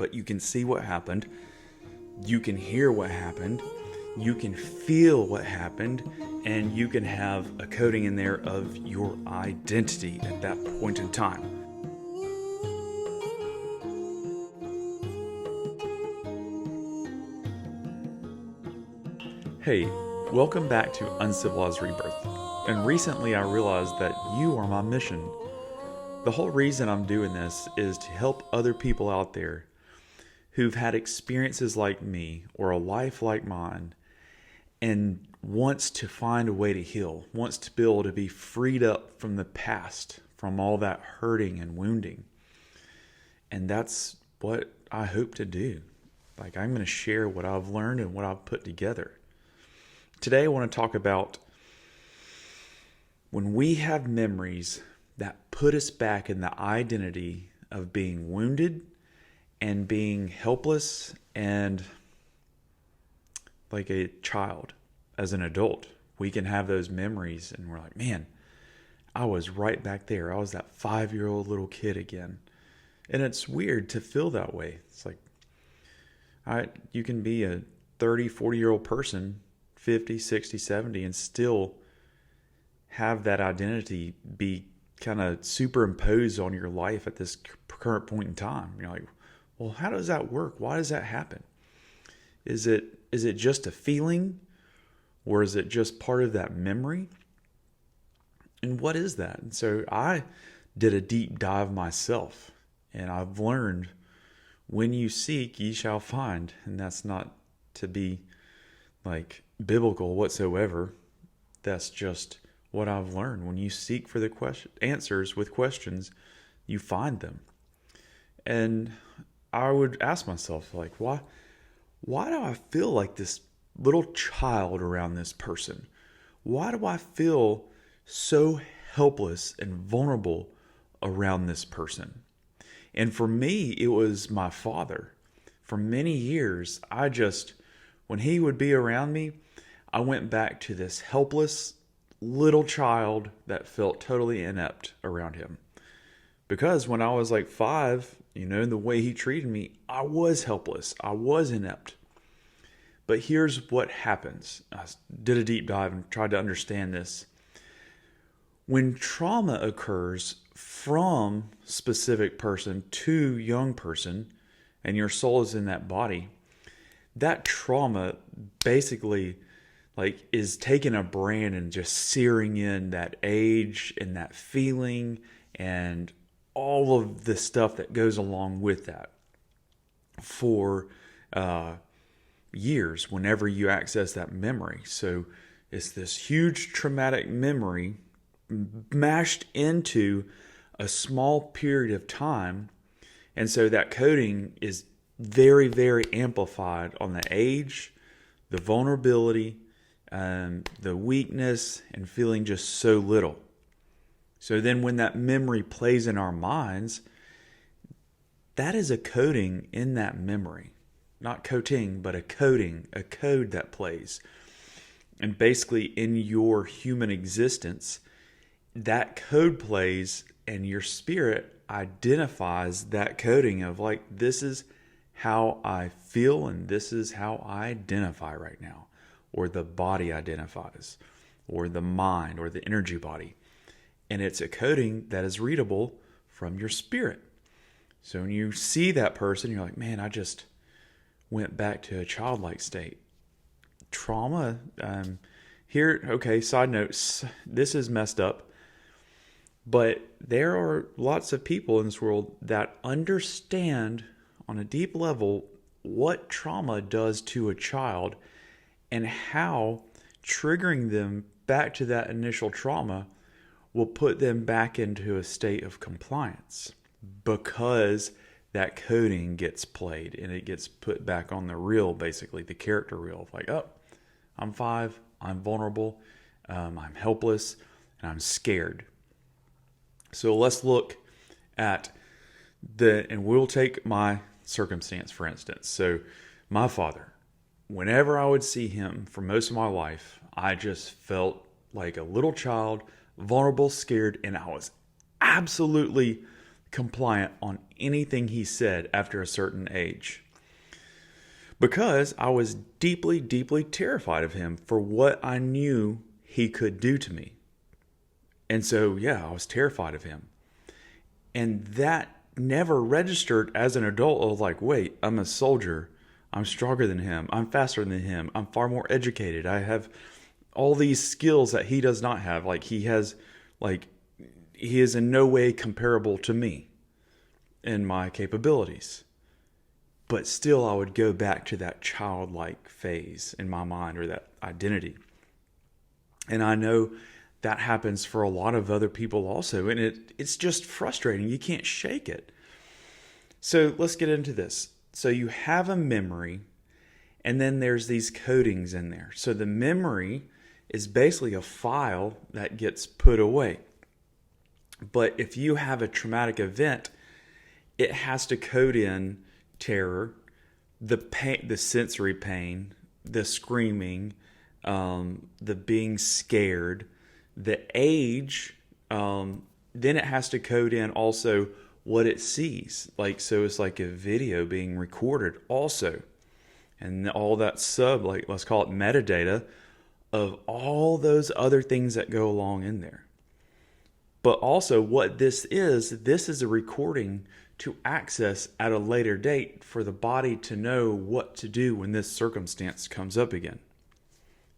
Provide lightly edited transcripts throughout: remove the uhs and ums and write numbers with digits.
but you can see what happened. You can hear what happened. You can feel what happened. And you can have a coding in there of your identity at that point in time. Hey, welcome back to Uncivilized Rebirth. And recently I realized that you are my mission. The whole reason I'm doing this is to help other people out there who've had experiences like me or a life like mine and wants to find a way to heal, wants to be able to be freed up from the past, from all that hurting and wounding. And that's what I hope to do. I'm going to share what I've learned and what I've put together. Today I want to talk about when we have memories that put us back in the identity of being wounded and being helpless and like a child. As an adult, we can have those memories and we're like, man, I was right back there. I was that 5-year-old little kid again. And it's weird to feel that way. It's like, you can be a 30, 40-year-old person, 50, 60, 70, and still have that identity be kind of superimposed on your life at this current point in time. You're like, well, how does that work? Why does that happen? Is it just a feeling, or is it just part of that memory? And what is that? And so I did a deep dive myself, and I've learned when you seek, ye shall find. And that's not to be like biblical whatsoever. That's just what I've learned. When you seek for the answers with questions, you find them. And I would ask myself, like, why do I feel like this little child around this person? Why do I feel so helpless and vulnerable around this person? And for me, it was my father. For many years, when he would be around me, I went back to this helpless little child that felt totally inept around him. Because when I was like 5, the way he treated me, I was helpless. I was inept. But here's what happens. I did a deep dive and tried to understand this. When trauma occurs from specific person to young person, and your soul is in that body, that trauma basically is taking a brand and just searing in that age and that feeling and all of the stuff that goes along with that for years whenever you access that memory. So it's this huge traumatic memory mashed into a small period of time. And so that coding is very, very amplified on the age, the vulnerability, the weakness, and feeling just so little. So then when that memory plays in our minds, that is a coding in that memory. Not coding, but a coding, a code that plays. And basically in your human existence, that code plays and your spirit identifies that coding of this is how I feel and this is how I identify right now. Or the body identifies, or the mind, or the energy body. And it's a coding that is readable from your spirit. So when you see that person, you're like, man, I just went back to a childlike state. Trauma, side note, this is messed up. But there are lots of people in this world that understand on a deep level what trauma does to a child and how triggering them back to that initial trauma will put them back into a state of compliance because that coding gets played and it gets put back on the reel, basically the character reel of I'm 5, I'm vulnerable, I'm helpless, and I'm scared. So let's look at and we'll take my circumstance for instance. So my father, whenever I would see him for most of my life, I just felt like a little child, vulnerable, scared, and I was absolutely compliant on anything he said after a certain age. Because I was deeply, deeply terrified of him for what I knew he could do to me. And so, yeah, I was terrified of him. And that never registered as an adult of like, wait, I'm a soldier. I'm stronger than him. I'm faster than him. I'm far more educated. I have all these skills that he does not have. Like he is in no way comparable to me in my capabilities. But still, I would go back to that childlike phase in my mind, or that identity. And I know that happens for a lot of other people also. And it's just frustrating. You can't shake it. So let's get into this. So you have a memory, and then there's these codings in there. So the memory is basically a file that gets put away. But if you have a traumatic event, it has to code in terror, the pain, the sensory pain, the screaming, the being scared, the age. Then it has to code in also what it sees. Like, so it's like a video being recorded also. And all that like, let's call it metadata of all those other things that go along in there. But also what this is a recording to access at a later date for the body to know what to do when this circumstance comes up again.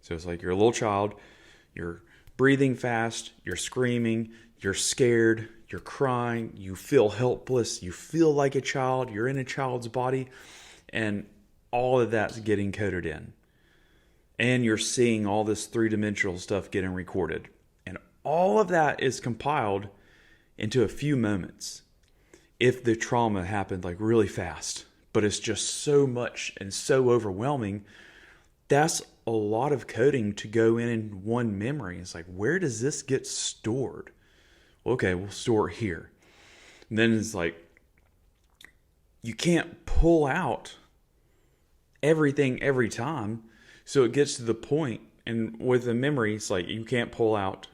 So it's like you're a little child, you're breathing fast, you're screaming, you're scared, you're crying, you feel helpless, you feel like a child, you're in a child's body, and all of that's getting coded in. And you're seeing all this three-dimensional stuff getting recorded. And all of that is compiled into a few moments. If the trauma happened like really fast, but it's just so much and so overwhelming, that's a lot of coding to go in one memory. It's like, where does this get stored? Okay, we'll store it here. And then it's like, you can't pull out everything every time. So it gets to the point, and with the memory, it's like you can't pull out.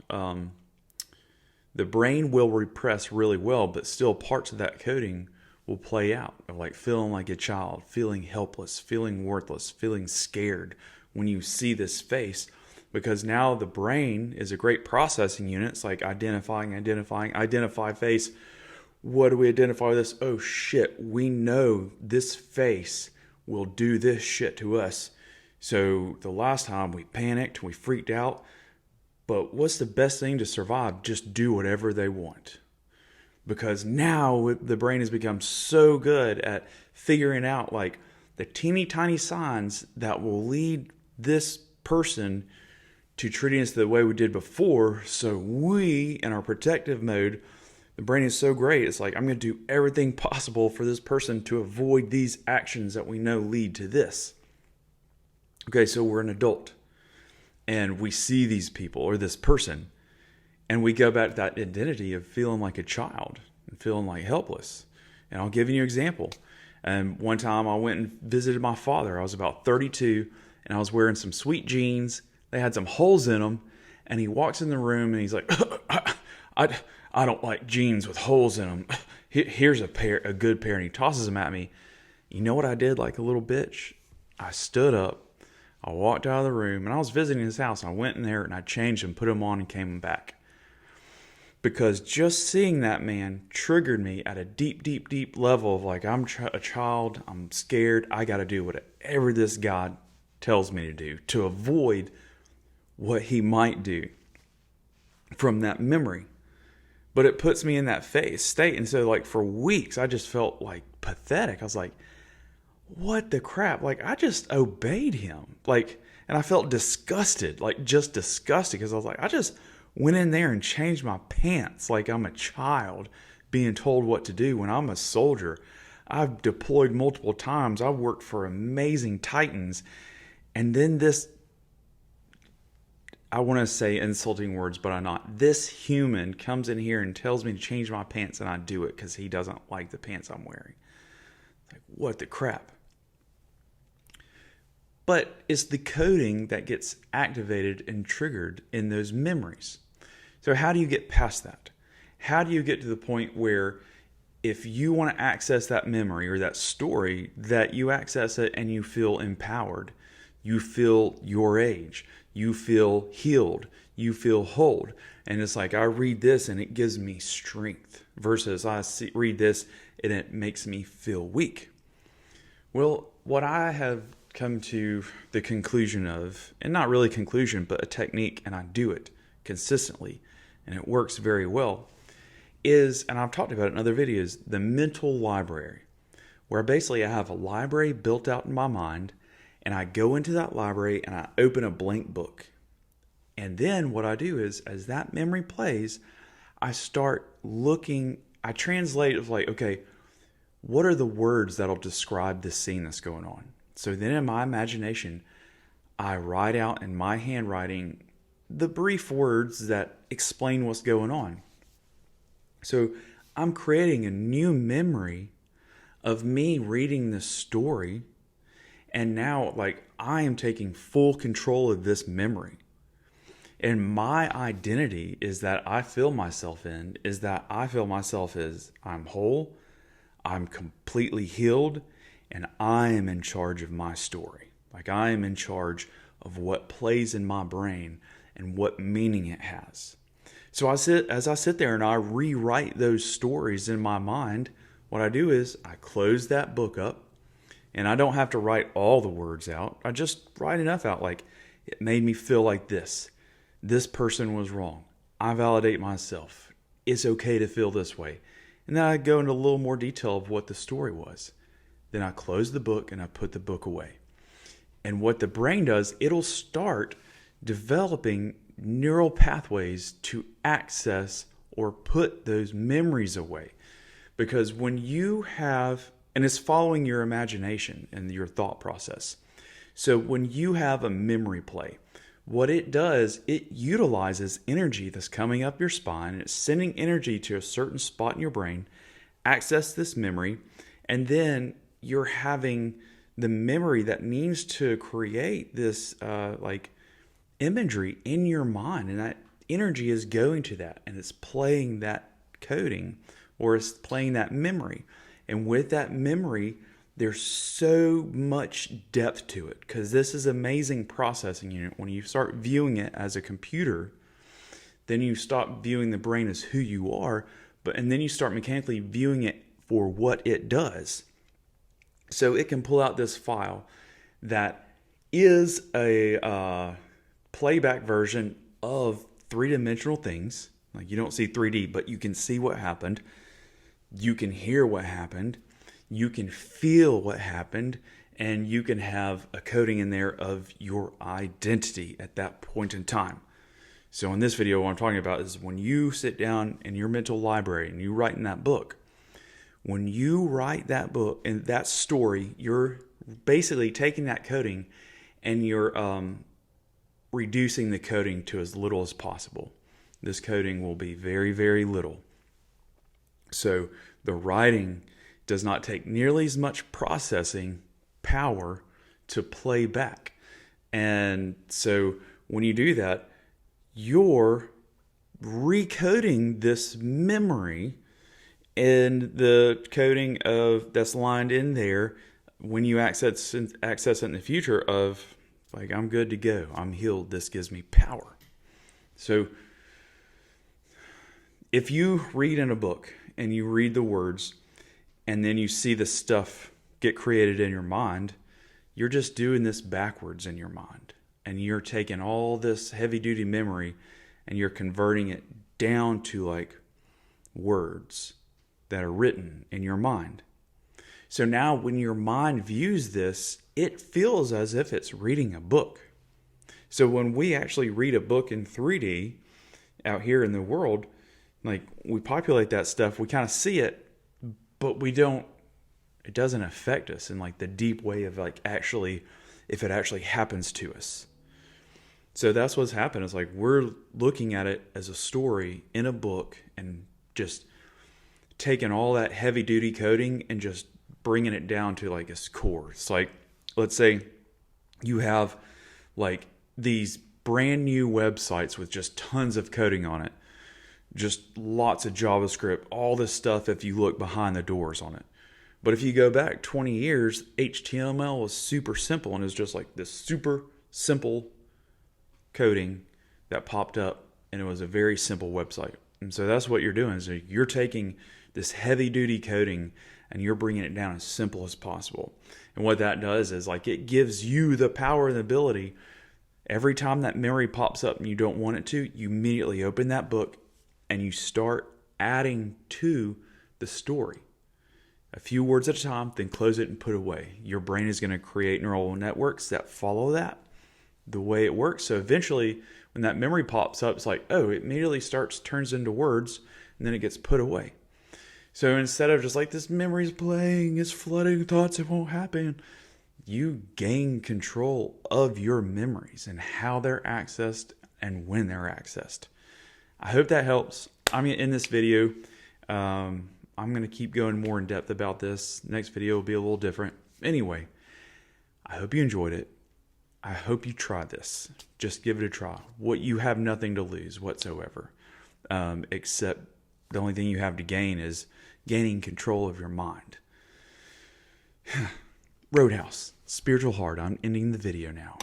The brain will repress really well, but still parts of that coding will play out. Of like feeling like a child, feeling helpless, feeling worthless, feeling scared when you see this face. Because now the brain is a great processing unit. It's like identify face. What do we identify with this? Oh shit, we know this face will do this shit to us. So the last time we panicked, we freaked out. But what's the best thing to survive? Just do whatever they want. Because now the brain has become so good at figuring out like the teeny tiny signs that will lead this person to treating us the way we did before. So we, in our protective mode, the brain is so great. It's like, I'm going to do everything possible for this person to avoid these actions that we know lead to this. Okay, so we're an adult. And we see these people or this person, and we go back to that identity of feeling like a child and feeling like helpless. And I'll give you an example. One time I went and visited my father. I was about 32, and I was wearing some sweet jeans. They had some holes in them, and he walks in the room, and he's like, I don't like jeans with holes in them. Here's a good pair, and he tosses them at me. You know what I did like a little bitch? I stood up. I walked out of the room, and I was visiting his house. I went in there, and I changed them, put them on, and came back. Because just seeing that man triggered me at a deep, deep, deep level of like, I'm a child, I'm scared, I got to do whatever this God tells me to do to avoid what he might do from that memory. But it puts me in that state. And so like for weeks, I just felt like pathetic. I was like, what the crap? Like, I just obeyed him. Like, and I felt disgusted, like just disgusted, because I was like, I just went in there and changed my pants like I'm a child being told what to do when I'm a soldier. I've deployed multiple times. I've worked for amazing titans. And then this, I want to say insulting words, but I'm not. This human comes in here and tells me to change my pants, and I do it because he doesn't like the pants I'm wearing. Like, what the crap? But it's the coding that gets activated and triggered in those memories. So how do you get past that? How do you get to the point where if you want to access that memory or that story, that you access it and you feel empowered. You feel your age. You feel healed. You feel whole. And it's like, I read this and it gives me strength versus read this and it makes me feel weak. Well, what I have come to the conclusion of, and not really conclusion, but a technique, and I do it consistently, and it works very well, is, and I've talked about it in other videos, the mental library, where basically I have a library built out in my mind, and I go into that library and I open a blank book. And then what I do is, as that memory plays, I start looking, I translate it like, okay, what are the words that'll describe this scene that's going on? So then in my imagination, I write out in my handwriting the brief words that explain what's going on. So I'm creating a new memory of me reading this story. And now, like, I am taking full control of this memory. And my identity is that I feel myself in, is that I feel myself as I'm whole, I'm completely healed, and I am in charge of my story. Like, I am in charge of what plays in my brain and what meaning it has. So as I sit there and I rewrite those stories in my mind, what I do is I close that book up, and I don't have to write all the words out. I just write enough out, like, it made me feel like this. This person was wrong. I validate myself. It's okay to feel this way. And then I go into a little more detail of what the story was. Then I close the book and I put the book away. And what the brain does, it'll start developing neural pathways to access or put those memories away. Because when you have, and it's following your imagination and your thought process. So when you have a memory play, what it does, it utilizes energy that's coming up your spine. And it's sending energy to a certain spot in your brain, access this memory, and then you're having the memory that needs to create this imagery in your mind. And that energy is going to that, and it's playing that coding, or it's playing that memory. And with that memory, there's so much depth to it, because this is an amazing processing unit. When you start viewing it as a computer, then you stop viewing the brain as who you are, and then you start mechanically viewing it for what it does. So it can pull out this file that is a playback version of three-dimensional things. Like, you don't see 3D, but you can see what happened. You can hear what happened. You can feel what happened, and you can have a coding in there of your identity at that point in time. So in this video, what I'm talking about is when you sit down in your mental library and you write in that book, when you write that book and that story, you're basically taking that coding and you're reducing the coding to as little as possible. This coding will be very, very little. So the writing does not take nearly as much processing power to play back. And so when you do that, you're recoding this memory, and the coding of that's lined in there when you access it in the future of, like, I'm good to go, I'm healed, this gives me power. So if you read in a book and you read the words, and then you see the stuff get created in your mind, you're just doing this backwards in your mind. And you're taking all this heavy-duty memory and you're converting it down to, like, words that are written in your mind. So now when your mind views this, it feels as if it's reading a book. So when we actually read a book in 3D out here in the world, like, we populate that stuff, we kind of see it, but it doesn't affect us in, like, the deep way of, like, actually, if it actually happens to us. So that's what's happened. It's like we're looking at it as a story in a book and just taking all that heavy duty coding and just bringing it down to, like, its core. It's like, let's say you have, like, these brand new websites with just tons of coding on it. just lots of JavaScript, all this stuff if you look behind the doors on it. But if you go back 20 years, HTML was super simple, and it was just like this super simple coding that popped up, and it was a very simple website. And so that's what you're doing, is you're taking this heavy duty coding and you're bringing it down as simple as possible. And what that does is, like, it gives you the power and the ability. Every time that memory pops up and you don't want it to, you immediately open that book and you start adding to the story. A few words at a time, then close it and put it away. Your brain is going to create neural networks that follow that, the way it works. So eventually, when that memory pops up, it's like, oh, it immediately turns into words, and then it gets put away. So instead of just like, this memory's playing, it's flooding thoughts, it won't happen, you gain control of your memories and how they're accessed and when they're accessed. I hope that helps. I mean, in this video, I'm going to keep going more in depth about this. Next video will be a little different. Anyway, I hope you enjoyed it. I hope you try this. Just give it a try. You have nothing to lose whatsoever, except the only thing you have to gain is gaining control of your mind. Roadhouse, Spiritual Heart. I'm ending the video now.